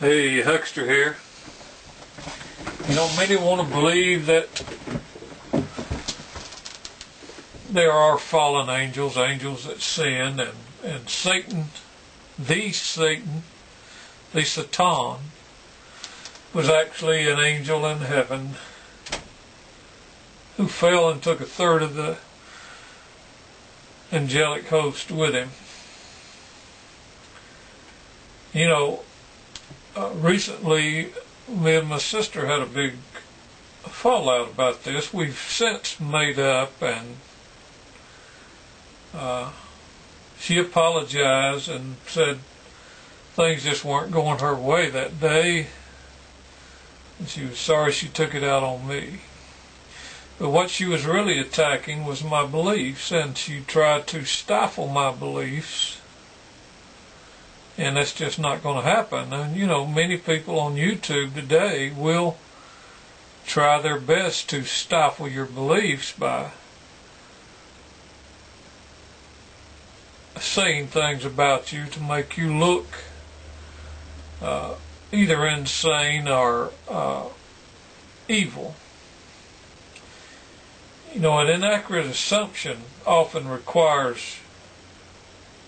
Hey, Huckster here. You know, many want to believe that there are fallen angels, angels that sin, and Satan, the Saw-tawn, was actually an angel in heaven who fell and took a third of the angelic host with him. You know, recently me and my sister had a big fallout about this. We've since made up, and she apologized and said things just weren't going her way that day, and she was sorry she took it out on me. But what she was really attacking was my beliefs, and she tried to stifle my beliefs, and that's just not going to happen. And you know, many people on YouTube today will try their best to stifle your beliefs by saying things about you to make you look either insane or evil. You know, an inaccurate assumption often requires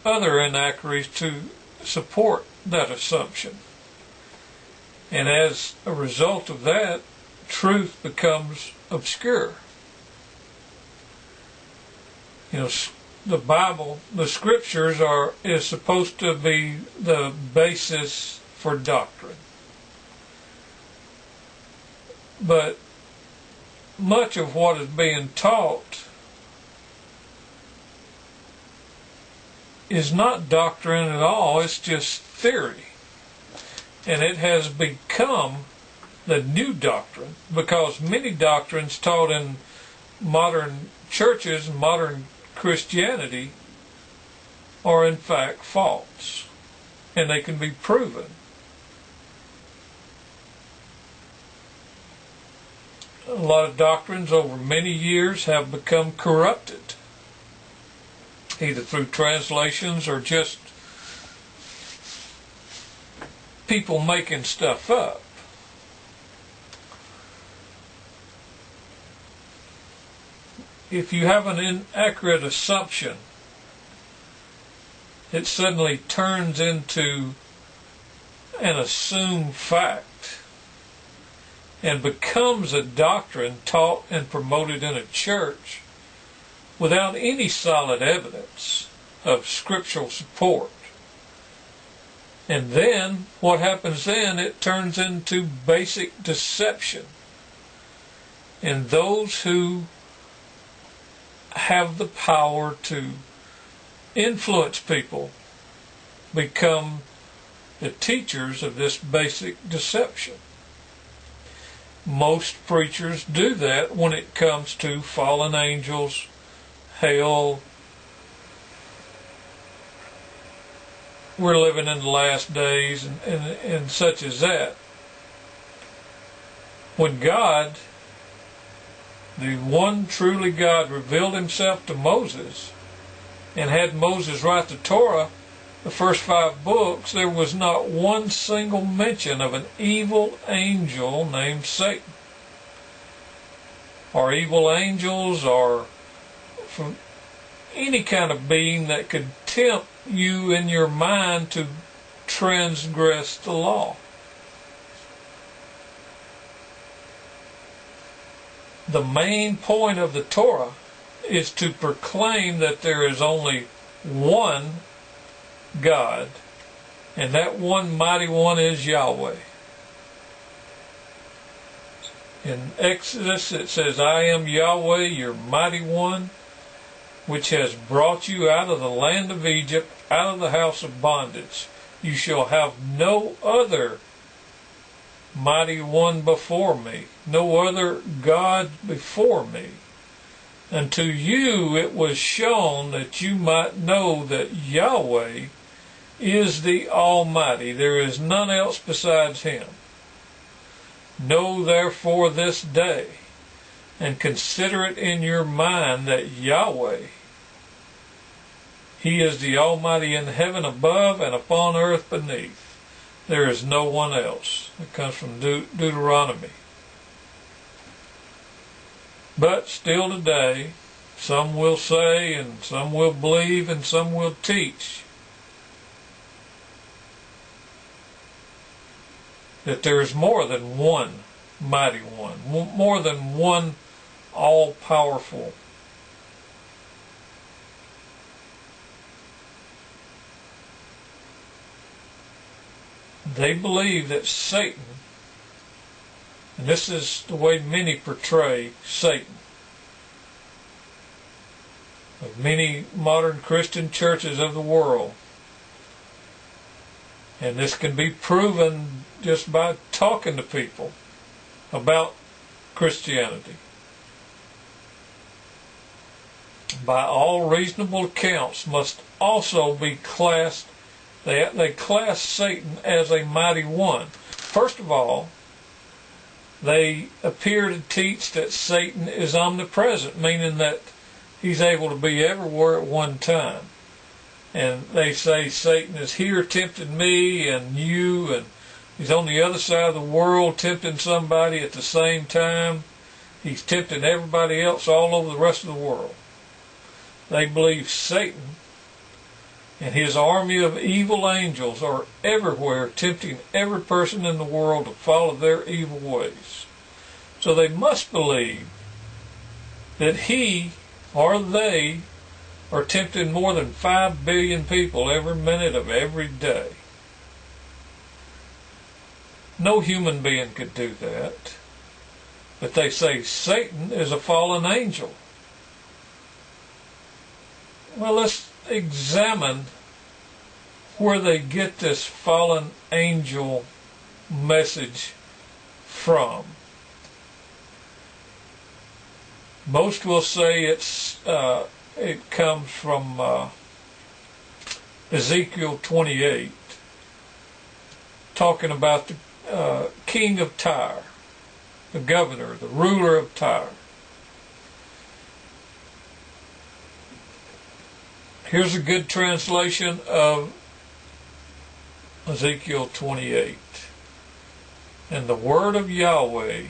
other inaccuracies to support that assumption. And as a result of that, truth becomes obscure. You know, the Bible, the Scriptures is supposed to be the basis for doctrine. But much of what is being taught is not doctrine at all, it's just theory. And it has become the new doctrine, because many doctrines taught in modern churches, modern Christianity, are in fact false, and they can be proven. A lot of doctrines over many years have become corrupted, either through translations or just people making stuff up. If you have an inaccurate assumption, it suddenly turns into an assumed fact and becomes a doctrine taught and promoted in a church without any solid evidence of scriptural support. And then, what happens then, it turns into basic deception. And those who have the power to influence people become the teachers of this basic deception. Most preachers do that when it comes to fallen angels, hell. We're living in the last days, and such as that. When God, the one truly God, revealed himself to Moses and had Moses write the Torah, the first 5 books, there was not one single mention of an evil angel named Satan, or evil angels, or from any kind of being that could tempt you in your mind to transgress the law. The main point of the Torah is to proclaim that there is only one God, and that one mighty one is Yahweh. In Exodus it says, I am Yahweh, your mighty one, which has brought you out of the land of Egypt, out of the house of bondage. You shall have no other mighty one before me, no other God before me. And to you it was shown that you might know that Yahweh is the Almighty. There is none else besides him. Know therefore this day, and consider it in your mind, that Yahweh, he is the Almighty in heaven above and upon earth beneath. There is no one else. It comes from Deuteronomy. But still today, some will say, and some will believe, and some will teach that there is more than one mighty one, more than one all-powerful. They believe that Satan, and this is the way many portray Satan, of many modern Christian churches of the world, and this can be proven just by talking to people about Christianity. By all reasonable accounts, must also be classed. They class Satan as a mighty one. First of all, they appear to teach that Satan is omnipresent, meaning that he's able to be everywhere at one time. And they say Satan is here tempting me and you, and he's on the other side of the world tempting somebody at the same time. He's tempting everybody else all over the rest of the world. They believe Satan and his army of evil angels are everywhere tempting every person in the world to follow their evil ways. So they must believe that he or they are tempting more than 5 billion people every minute of every day. No human being could do that. But they say Satan is a fallen angel. Well, let's examine where they get this fallen angel message from. Most will say it comes from Ezekiel 28, talking about the king of Tyre, the governor, the ruler of Tyre. Here's a good translation of Ezekiel 28. And the word of Yahweh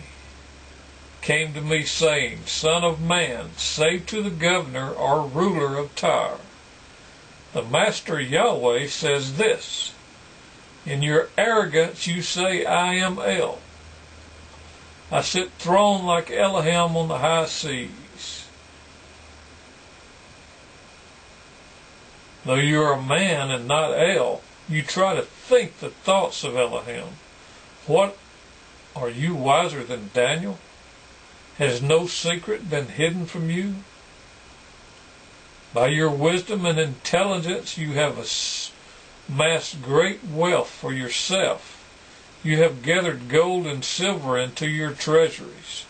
came to me, saying, Son of man, say to the governor or ruler of Tyre, the master Yahweh says this, in your arrogance you say, I am El. I sit throned like Elohim on the high seas. Though you are a man and not El, you try to think the thoughts of Elohim. What, are you wiser than Daniel? Has no secret been hidden from you? By your wisdom and intelligence you have amassed great wealth for yourself. You have gathered gold and silver into your treasuries.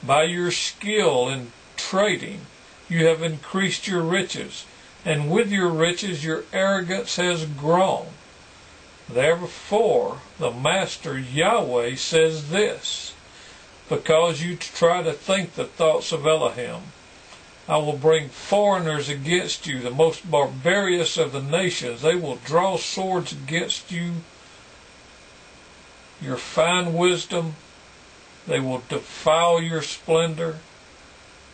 By your skill in trading you have increased your riches, and with your riches your arrogance has grown. Therefore the Master Yahweh says this, because you try to think the thoughts of Elohim, I will bring foreigners against you, the most barbarous of the nations. They will draw swords against you, your fine wisdom. They will defile your splendor.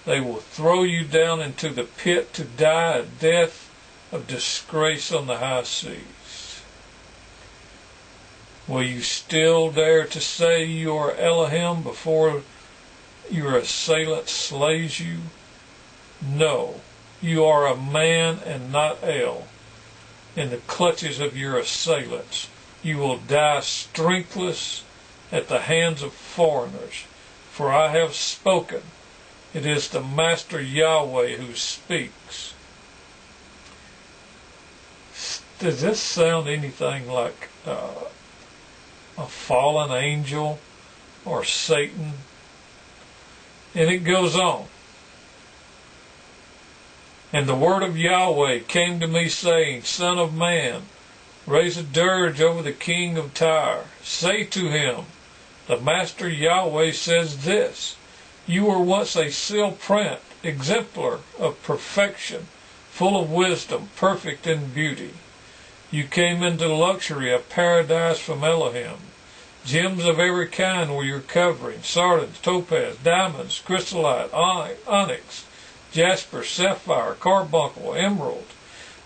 They will throw you down into the pit to die a death of disgrace on the high seas. Will you still dare to say you are Elohim before your assailant slays you? No, you are a man and not El. In the clutches of your assailants, you will die strengthless at the hands of foreigners. For I have spoken. It is the Master Yahweh who speaks. Does this sound anything like a fallen angel or Satan? And it goes on. And the word of Yahweh came to me, saying, Son of man, raise a dirge over the king of Tyre. Say to him, the Master Yahweh says this, you were once a seal print, exemplar of perfection, full of wisdom, perfect in beauty. You came into luxury, a paradise from Elohim. Gems of every kind were your covering: sardines, topaz, diamonds, chrysolite, onyx, jasper, sapphire, carbuncle, emerald.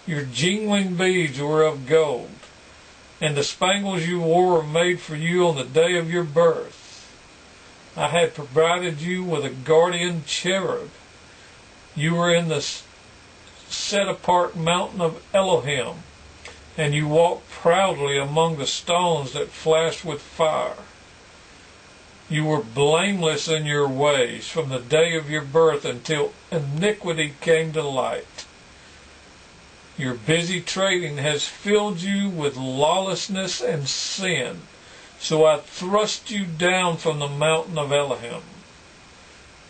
Your jingling beads were of gold, and the spangles you wore were made for you on the day of your birth. I had provided you with a guardian cherub. You were in the set-apart mountain of Elohim, and you walked proudly among the stones that flashed with fire. You were blameless in your ways from the day of your birth until iniquity came to light. Your busy trading has filled you with lawlessness and sin, so I thrust you down from the mountain of Elohim,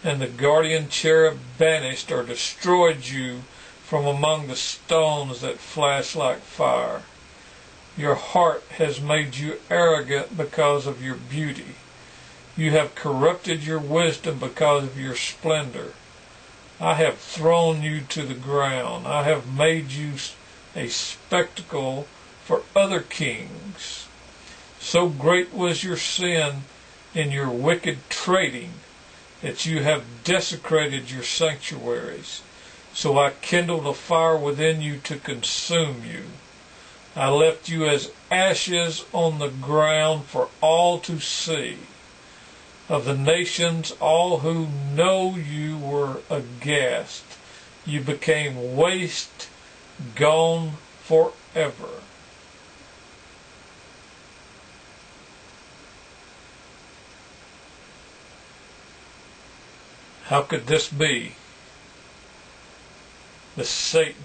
and the guardian cherub banished or destroyed you from among the stones that flash like fire. Your heart has made you arrogant because of your beauty. You have corrupted your wisdom because of your splendor. I have thrown you to the ground. I have made you a spectacle for other kings. So great was your sin in your wicked trading that you have desecrated your sanctuaries. So I kindled a fire within you to consume you. I left you as ashes on the ground for all to see. Of the nations, all who know you were aghast. You became waste, gone forever. How could this be? The Satan,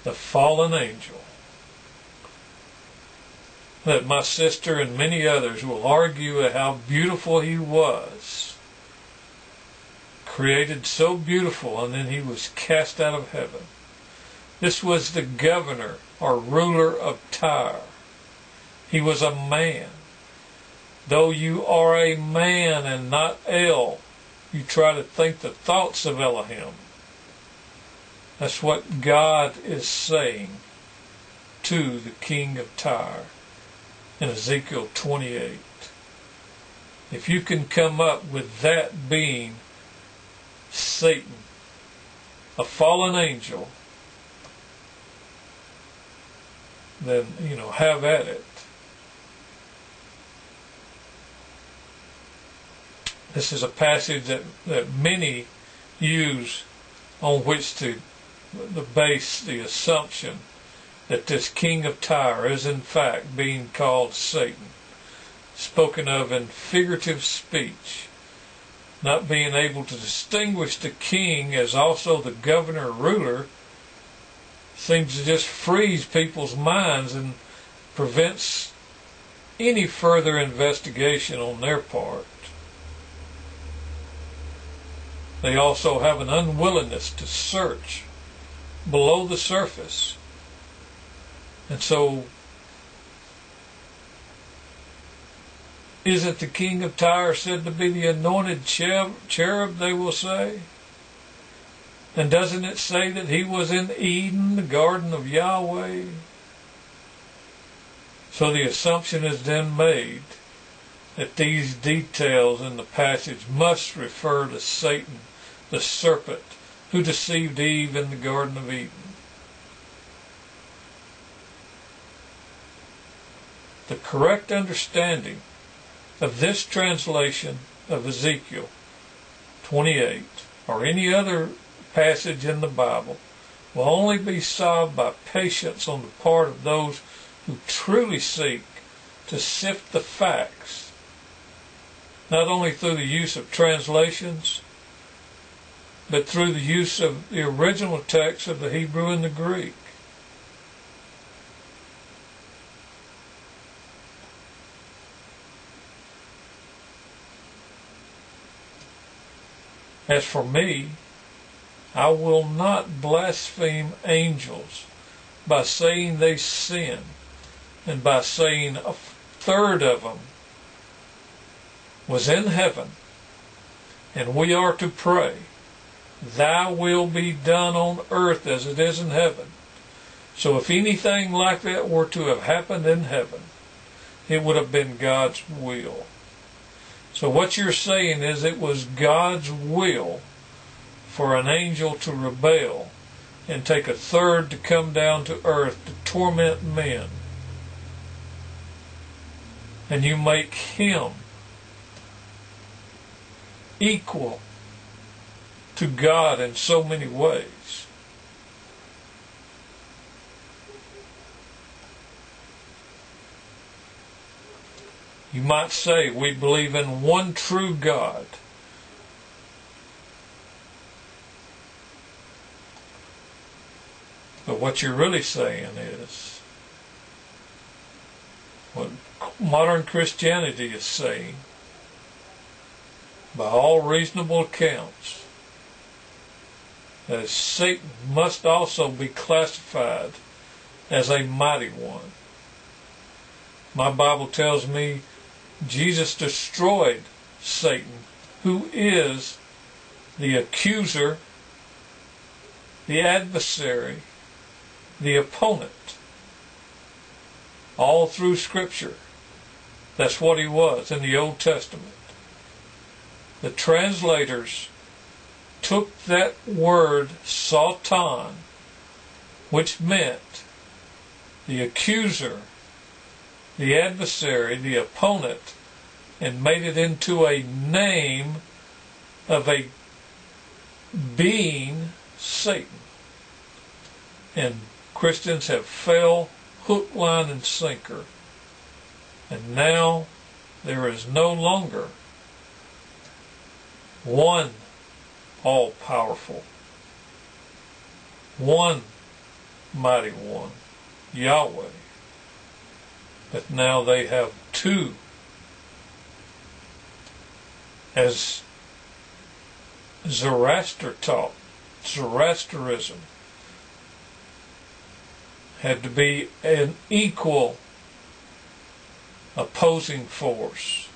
the fallen angel, that my sister and many others will argue at how beautiful he was. Created so beautiful, and then he was cast out of heaven. This was the governor or ruler of Tyre. He was a man. Though you are a man and not El, you try to think the thoughts of Elohim. That's what God is saying to the king of Tyre in Ezekiel 28. If you can come up with that being Satan, a fallen angel, then, have at it. This is a passage that many use on which to base the assumption that this king of Tyre is in fact being called Satan, spoken of in figurative speech. Not being able to distinguish the king as also the governor or ruler seems to just freeze people's minds and prevents any further investigation on their part. They also have an unwillingness to search below the surface. And so, isn't the king of Tyre said to be the anointed cherub, they will say? And doesn't it say that he was in Eden, the garden of Yahweh? So the assumption is then made that these details in the passage must refer to Satan, the serpent, who deceived Eve in the Garden of Eden. The correct understanding of this translation of Ezekiel 28 or any other passage in the Bible will only be solved by patience on the part of those who truly seek to sift the facts, not only through the use of translations, but through the use of the original text of the Hebrew and the Greek. As for me, I will not blaspheme angels by saying they sin, and by saying a third of them was in heaven, and we are to pray, Thy will be done on earth as it is in heaven. So if anything like that were to have happened in heaven, it would have been God's will. So what you're saying is it was God's will for an angel to rebel and take a third to come down to earth to torment men. And you make him equal to God in so many ways. You might say we believe in one true God. But what you're really saying is what modern Christianity is saying, by all reasonable accounts, that Satan must also be classified as a mighty one. My Bible tells me Jesus destroyed Satan, who is the accuser, the adversary, the opponent. All through Scripture, that's what he was in the Old Testament. The translators took that word Saw-tawn, which meant the accuser, the adversary, the opponent, and made it into a name of a being, Satan. And Christians have fell hook, line, and sinker. And now there is no longer one all-powerful, one mighty one, Yahweh. But now they have two, as Zoroaster taught. Zoroasterism had to be an equal opposing force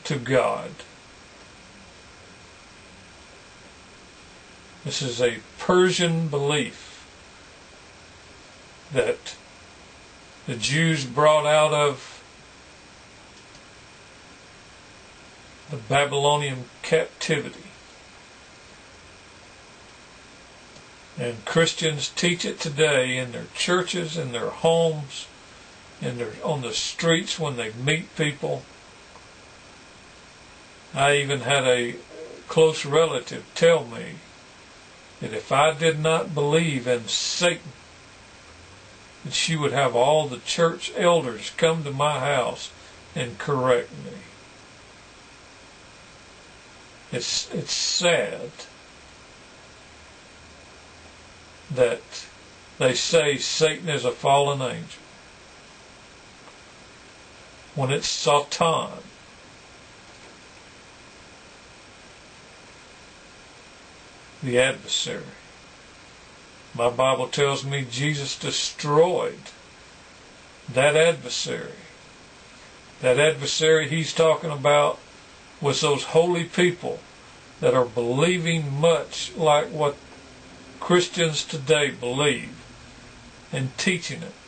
to God. This is a Persian belief that the Jews brought out of the Babylonian captivity. And Christians teach it today in their churches, in their homes, on the streets when they meet people. I even had a close relative tell me that if I did not believe in Satan, that she would have all the church elders come to my house and correct me. It's sad that they say Satan is a fallen angel when it's Saw-tawn. The adversary. My Bible tells me Jesus destroyed that adversary. That adversary he's talking about was those holy people that are believing much like what Christians today believe and teaching it.